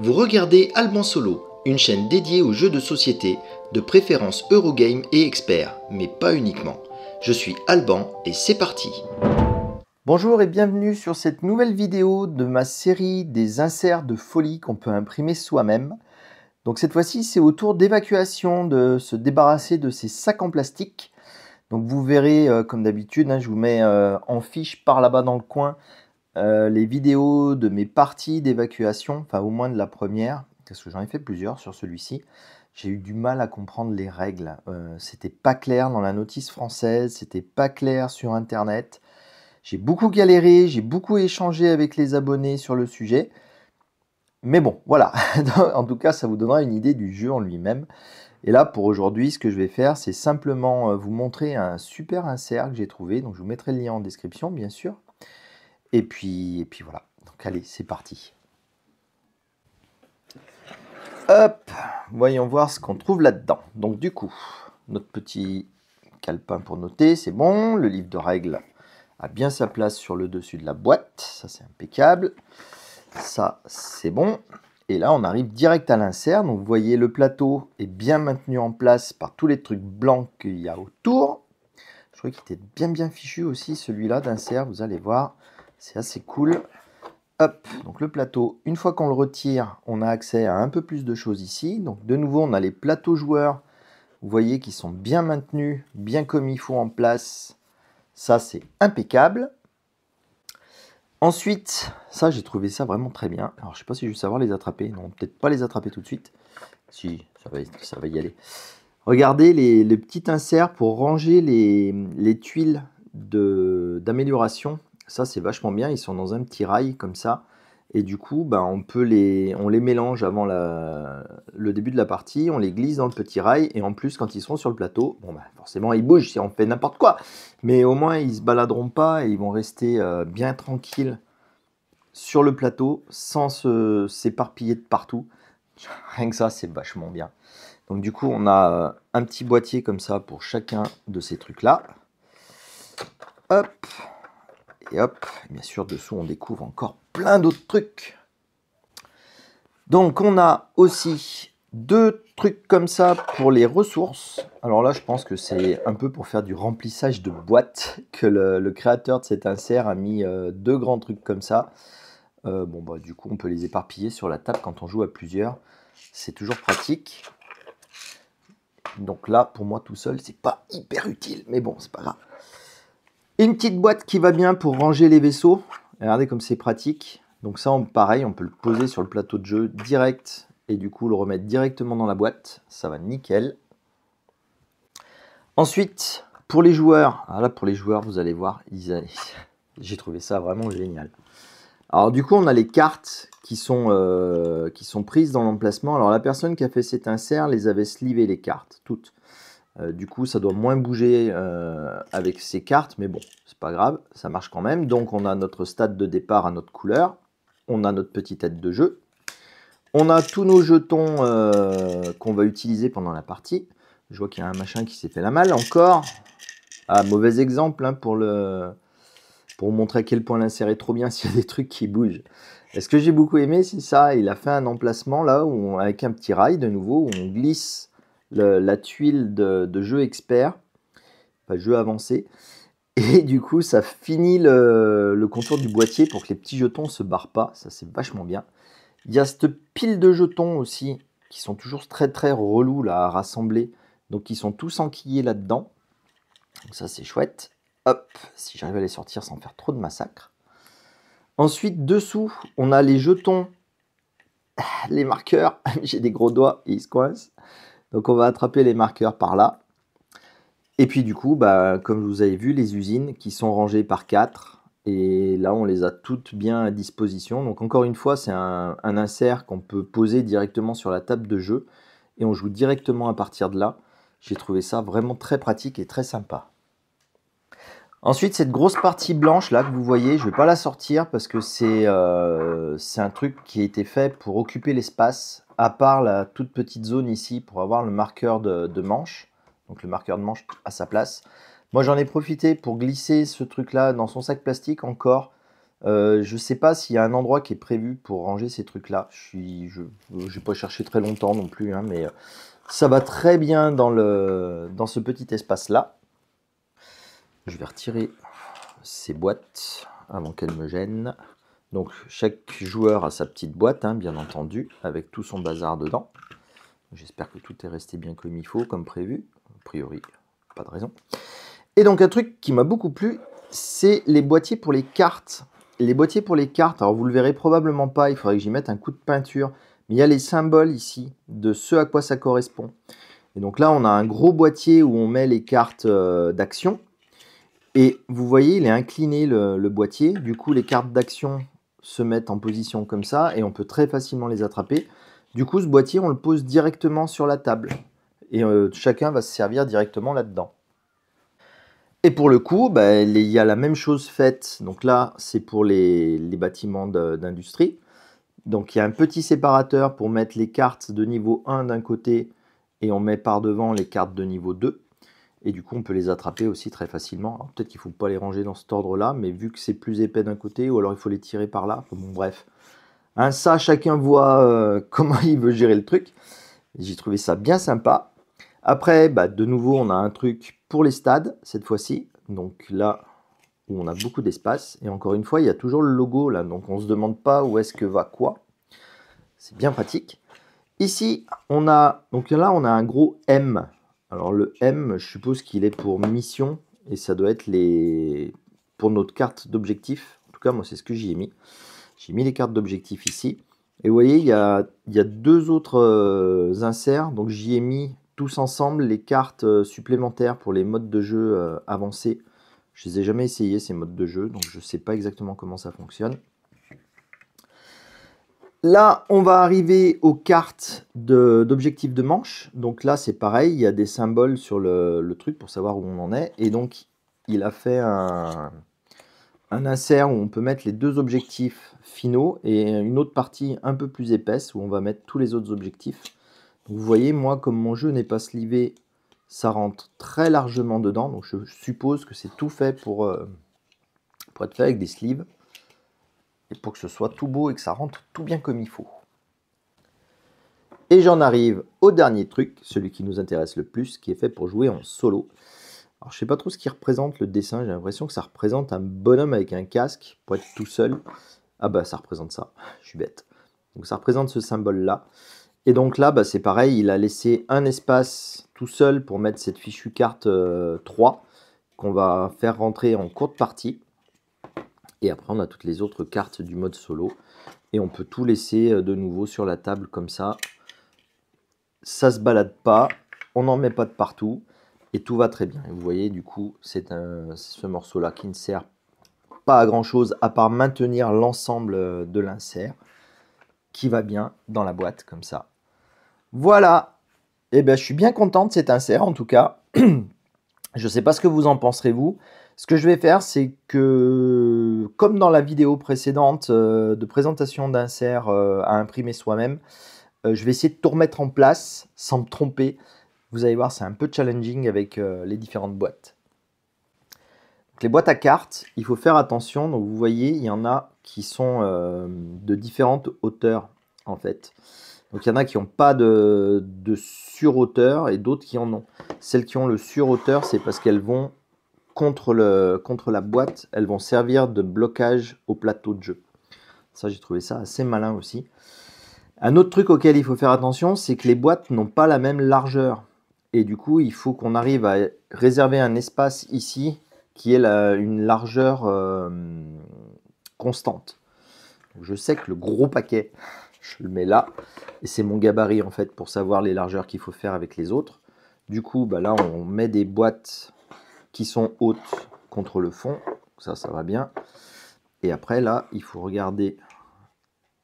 Vous regardez Alban Solo, une chaîne dédiée aux jeux de société, de préférence Eurogame et experts, mais pas uniquement. Je suis Alban et c'est parti. Bonjour et bienvenue sur cette nouvelle vidéo de ma série des inserts de folie qu'on peut imprimer soi-même. Donc cette fois-ci c'est au tour d'évacuation de se débarrasser de ces sacs en plastique. Donc vous verrez comme d'habitude, je vous mets en fiche par là-bas dans le coin les vidéos de mes parties d'évacuation, enfin au moins de la première, parce que j'en ai fait plusieurs sur celui-ci. J'ai eu du mal à comprendre les règles, c'était pas clair dans la notice française, c'était pas clair sur internet. J'ai beaucoup galéré, j'ai beaucoup échangé avec les abonnés sur le sujet. Mais bon, voilà, en tout cas ça vous donnera une idée du jeu en lui-même. Et là pour aujourd'hui, ce que je vais faire, c'est simplement vous montrer un super insert que j'ai trouvé. Donc je vous mettrai le lien en description bien sûr. Et puis voilà, donc allez, c'est parti. Hop, voyons voir ce qu'on trouve là-dedans. Donc du coup, notre petit calepin pour noter, c'est bon. Le livre de règles a bien sa place sur le dessus de la boîte, ça c'est impeccable. Ça c'est bon. Et là on arrive direct à l'insert. Donc vous voyez, le plateau est bien maintenu en place par tous les trucs blancs qu'il y a autour. Je crois qu'il était bien fichu aussi celui-là d'insert, vous allez voir. C'est assez cool. Hop, donc le plateau, une fois qu'on le retire, on a accès à un peu plus de choses ici. Donc de nouveau, on a les plateaux joueurs, vous voyez, qui sont bien maintenus, bien comme il faut en place. Ça, c'est impeccable. Ensuite, ça, j'ai trouvé ça vraiment très bien. Alors, je ne sais pas si je vais savoir les attraper. Non, peut-être pas les attraper tout de suite. Si, ça va y aller. Regardez les petits inserts pour ranger les tuiles d'amélioration. Ça c'est vachement bien, ils sont dans un petit rail comme ça. Et du coup, on les mélange avant le début de la partie, on les glisse dans le petit rail. Et en plus, quand ils seront sur le plateau, forcément ils bougent si on fait n'importe quoi. Mais au moins, ils ne se baladeront pas et ils vont rester bien tranquilles sur le plateau sans s'éparpiller de partout. Rien que ça, c'est vachement bien. Donc du coup, on a un petit boîtier comme ça pour chacun de ces trucs-là. Hop, et hop. Et bien sûr, dessous, on découvre encore plein d'autres trucs. Donc, on a aussi deux trucs comme ça pour les ressources. Alors là, je pense que c'est un peu pour faire du remplissage de boîtes que le créateur de cet insert a mis deux grands trucs comme ça. Du coup, on peut les éparpiller sur la table quand on joue à plusieurs. C'est toujours pratique. Donc là, pour moi tout seul, c'est pas hyper utile, mais bon, c'est pas grave. Une petite boîte qui va bien pour ranger les vaisseaux. Regardez comme c'est pratique. Donc ça, pareil, on peut le poser sur le plateau de jeu direct et du coup le remettre directement dans la boîte. Ça va nickel. Ensuite, pour les joueurs, vous allez voir, j'ai trouvé ça vraiment génial. Alors du coup, on a les cartes qui sont prises dans l'emplacement. Alors la personne qui a fait cet insert les avait slivées les cartes, toutes. Du coup, ça doit moins bouger avec ces cartes, mais bon, c'est pas grave, ça marche quand même. Donc on a notre stade de départ à notre couleur, on a notre petite tête de jeu, on a tous nos jetons qu'on va utiliser pendant la partie. Je vois qu'il y a un machin qui s'est fait la malle encore. Ah, mauvais exemple pour vous montrer à quel point l'insert est trop bien s'il y a des trucs qui bougent. Et ce que j'ai beaucoup aimé, c'est ça, il a fait un emplacement là, avec un petit rail de nouveau, où on glisse la tuile de jeu expert, enfin jeu avancé, et du coup ça finit le contour du boîtier pour que les petits jetons ne se barrent pas, ça c'est vachement bien. Il y a cette pile de jetons aussi, qui sont toujours très relous là, à rassembler, donc ils sont tous enquillés là-dedans, donc ça c'est chouette. Hop, si j'arrive à les sortir sans faire trop de massacre. Ensuite, dessous, on a les jetons, les marqueurs. J'ai des gros doigts et ils se coincent. Donc on va attraper les marqueurs par là. Et puis du coup, comme vous avez vu, les usines qui sont rangées par 4. Et là, on les a toutes bien à disposition. Donc encore une fois, c'est un insert qu'on peut poser directement sur la table de jeu. Et on joue directement à partir de là. J'ai trouvé ça vraiment très pratique et très sympa. Ensuite, cette grosse partie blanche là que vous voyez, je ne vais pas la sortir parce que c'est un truc qui a été fait pour occuper l'espace, à part la toute petite zone ici pour avoir le marqueur de manche, donc le marqueur de manche à sa place. Moi, j'en ai profité pour glisser ce truc là dans son sac plastique encore, Je sais pas s'il y a un endroit qui est prévu pour ranger ces trucs-là. Je n'ai pas cherché très longtemps non plus, hein, mais ça va très bien dans ce petit espace-là. Je vais retirer ces boîtes avant qu'elles me gênent. Donc chaque joueur a sa petite boîte, hein, bien entendu, avec tout son bazar dedans. J'espère que tout est resté bien comme il faut, comme prévu. A priori, pas de raison. Et donc un truc qui m'a beaucoup plu, c'est les boîtiers pour les cartes. Les boîtiers pour les cartes, alors vous le verrez probablement pas, il faudrait que j'y mette un coup de peinture. Mais il y a les symboles ici, de ce à quoi ça correspond. Et donc là, on a un gros boîtier où on met les cartes d'action. Et vous voyez, il est incliné le boîtier. Du coup, les cartes d'action se mettent en position comme ça et on peut très facilement les attraper. Du coup, ce boîtier, on le pose directement sur la table. Et chacun va se servir directement là-dedans. Et pour le coup, bah, il y a la même chose faite. Donc là, c'est pour les bâtiments d'industrie. Donc il y a un petit séparateur pour mettre les cartes de niveau 1 d'un côté et on met par devant les cartes de niveau 2. Et du coup, on peut les attraper aussi très facilement. Peut-être qu'il ne faut pas les ranger dans cet ordre-là, mais vu que c'est plus épais d'un côté, ou alors il faut les tirer par là. Bon, bref. Hein, ça, chacun voit comment il veut gérer le truc. J'ai trouvé ça bien sympa. Après, bah, de nouveau, on a un truc pour les stades, cette fois-ci. Donc là, où on a beaucoup d'espace. Et encore une fois, il y a toujours le logo là. Donc on ne se demande pas où est-ce que va quoi. C'est bien pratique. Ici, on a un gros M. Alors le M, je suppose qu'il est pour mission. Et ça doit être pour notre carte d'objectif. En tout cas, moi, c'est ce que j'y ai mis. J'ai mis les cartes d'objectif ici. Et vous voyez, il y a deux autres inserts. Donc j'y ai mis tous ensemble les cartes supplémentaires pour les modes de jeu avancés. Je ne les ai jamais essayés, ces modes de jeu, donc je ne sais pas exactement comment ça fonctionne. Là, on va arriver aux cartes d'objectifs de manche. Donc là, c'est pareil, il y a des symboles sur le truc pour savoir où on en est. Et donc, il a fait un insert où on peut mettre les deux objectifs finaux et une autre partie un peu plus épaisse où on va mettre tous les autres objectifs. Donc, vous voyez, moi, comme mon jeu n'est pas slivé, ça rentre très largement dedans. Donc, je suppose que c'est tout fait pour être fait avec des sleeves. Et pour que ce soit tout beau et que ça rentre tout bien comme il faut. Et j'en arrive au dernier truc, celui qui nous intéresse le plus, qui est fait pour jouer en solo. Alors je sais pas trop ce qui représente le dessin, j'ai l'impression que ça représente un bonhomme avec un casque pour être tout seul. Ah bah ça représente ça, je suis bête. Donc ça représente ce symbole-là. Et donc là, bah, c'est pareil, il a laissé un espace tout seul pour mettre cette fichue carte 3 qu'on va faire rentrer en courte partie. Et après, on a toutes les autres cartes du mode solo. Et on peut tout laisser de nouveau sur la table comme ça. Ça se balade pas, on n'en met pas de partout. Et tout va très bien. Et vous voyez, du coup, c'est ce morceau-là qui ne sert pas à grand-chose à part maintenir l'ensemble de l'insert qui va bien dans la boîte comme ça. Voilà. Et ben, je suis bien content de cet insert en tout cas. Je ne sais pas ce que vous en penserez vous. Ce que je vais faire, c'est que, comme dans la vidéo précédente de présentation d'insert à imprimer soi-même, je vais essayer de tout remettre en place sans me tromper. Vous allez voir, c'est un peu challenging avec les différentes boîtes. Donc, les boîtes à cartes, il faut faire attention. Donc, vous voyez, il y en a qui sont de différentes hauteurs en fait. Donc il y en a qui n'ont pas de surhauteur et d'autres qui en ont. Celles qui ont le surhauteur, c'est parce qu'elles vont contre la boîte, elles vont servir de blocage au plateau de jeu. Ça, j'ai trouvé ça assez malin aussi. Un autre truc auquel il faut faire attention, c'est que les boîtes n'ont pas la même largeur. Et du coup, il faut qu'on arrive à réserver un espace ici qui est une largeur constante. Donc, je sais que le gros paquet, je le mets là. Et c'est mon gabarit en fait pour savoir les largeurs qu'il faut faire avec les autres. Du coup, bah là, on met des boîtes qui sont hautes contre le fond. Ça va bien. Et après, là, il faut regarder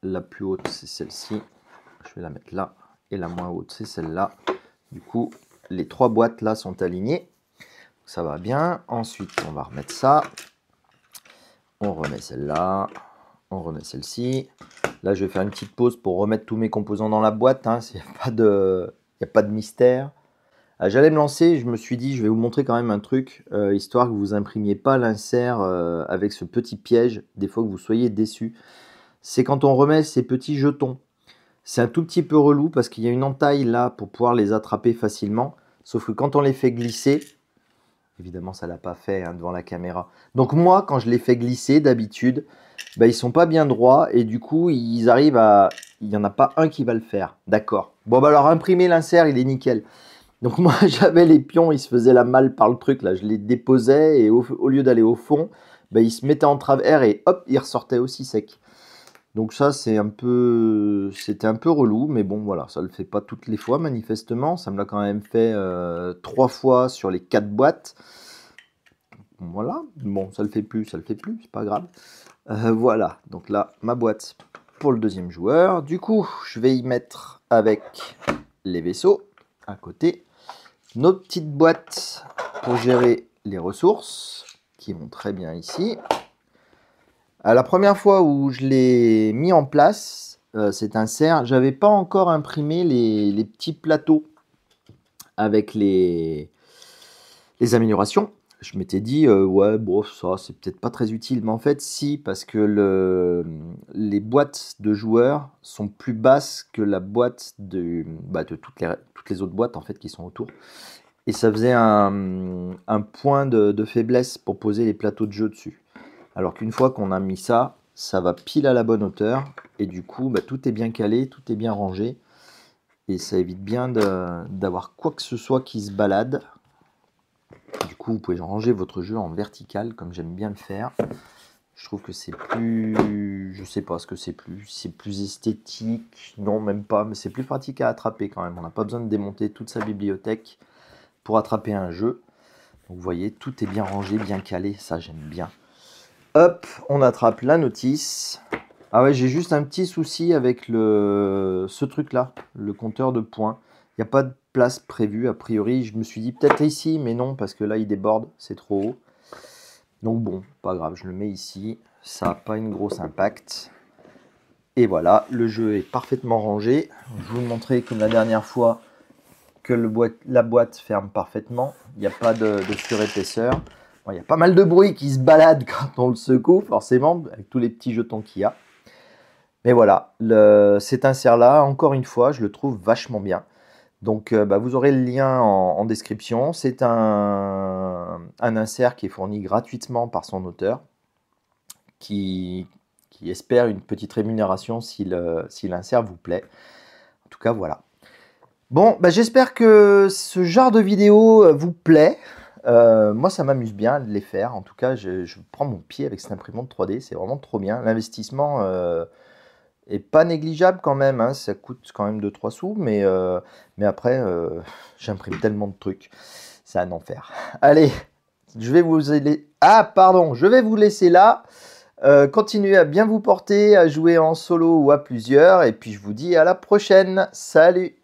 la plus haute, c'est celle-ci. Je vais la mettre là. Et la moins haute, c'est celle-là. Du coup, les trois boîtes là sont alignées. Ça va bien. Ensuite, on va remettre ça. On remet celle-là. On remet celle-ci. Là, je vais faire une petite pause pour remettre tous mes composants dans la boîte. Hein. Il n'y a pas de mystère. J'allais me lancer, je me suis dit, je vais vous montrer quand même un truc, histoire que vous imprimiez pas l'insert avec ce petit piège, des fois que vous soyez déçus. C'est quand on remet ces petits jetons. C'est un tout petit peu relou parce qu'il y a une entaille là pour pouvoir les attraper facilement. Sauf que quand on les fait glisser, évidemment ça l'a pas fait hein, devant la caméra. Donc moi, quand je les fais glisser d'habitude, bah, ils sont pas bien droits et du coup ils arrivent à... Il n'y en a pas un qui va le faire. D'accord. Bon bah alors imprimer l'insert, il est nickel. Donc moi j'avais les pions, ils se faisaient la malle par le truc là. Je les déposais et au lieu d'aller au fond, bah, ils se mettaient en travers et hop, ils ressortaient aussi secs. Donc ça c'était un peu relou, mais bon voilà, ça le fait pas toutes les fois manifestement. Ça me l'a quand même fait 3 fois sur les 4 boîtes. Voilà, bon ça le fait plus, c'est pas grave. Voilà, donc là ma boîte pour le deuxième joueur. Du coup, je vais y mettre avec les vaisseaux à côté. Nos petites boîtes pour gérer les ressources qui vont très bien ici. La première fois où je l'ai mis en place, cet insert, j'avais pas encore imprimé les petits plateaux avec les améliorations. Je m'étais dit, ouais, bon, ça c'est peut-être pas très utile, mais en fait, si, parce que les boîtes de joueurs sont plus basses que la boîte de toutes les autres boîtes en fait qui sont autour. Et ça faisait un point de faiblesse pour poser les plateaux de jeu dessus. Alors qu'une fois qu'on a mis ça, ça va pile à la bonne hauteur. Et du coup, bah, tout est bien calé, tout est bien rangé. Et ça évite bien d'avoir quoi que ce soit qui se balade. Du coup, vous pouvez ranger votre jeu en vertical, comme j'aime bien le faire. Je trouve que c'est plus... Je sais pas ce que c'est plus. C'est plus esthétique. Non, même pas. Mais c'est plus pratique à attraper quand même. On n'a pas besoin de démonter toute sa bibliothèque pour attraper un jeu. Donc vous voyez, tout est bien rangé, bien calé. Ça, j'aime bien. Hop, on attrape la notice. Ah ouais, j'ai juste un petit souci avec ce truc-là, le compteur de points. Il n'y a pas de place prévue, a priori. Je me suis dit peut-être ici, mais non, parce que là, il déborde, c'est trop haut. Donc bon, pas grave, je le mets ici. Ça n'a pas une grosse impact. Et voilà, le jeu est parfaitement rangé. Je vous montrer comme la dernière fois que la boîte ferme parfaitement. Il n'y a pas de surépaisseur. Bon, il y a pas mal de bruit qui se balade quand on le secoue, forcément, avec tous les petits jetons qu'il y a. Mais voilà, cet insert-là, encore une fois, je le trouve vachement bien. Donc, vous aurez le lien en description. C'est un insert qui est fourni gratuitement par son auteur, qui espère une petite rémunération si l'insert vous plaît. En tout cas, voilà. Bon, j'espère que ce genre de vidéo vous plaît. Moi, ça m'amuse bien de les faire. En tout cas, je prends mon pied avec cette imprimante 3D. C'est vraiment trop bien. L'investissement est pas négligeable quand même. Hein. Ça coûte quand même 2-3 sous. Mais après, j'imprime tellement de trucs. C'est un enfer. Allez, je vais vous laisser... Ah, pardon, je vais vous laisser là. Continuez à bien vous porter, à jouer en solo ou à plusieurs. Et puis, je vous dis à la prochaine. Salut!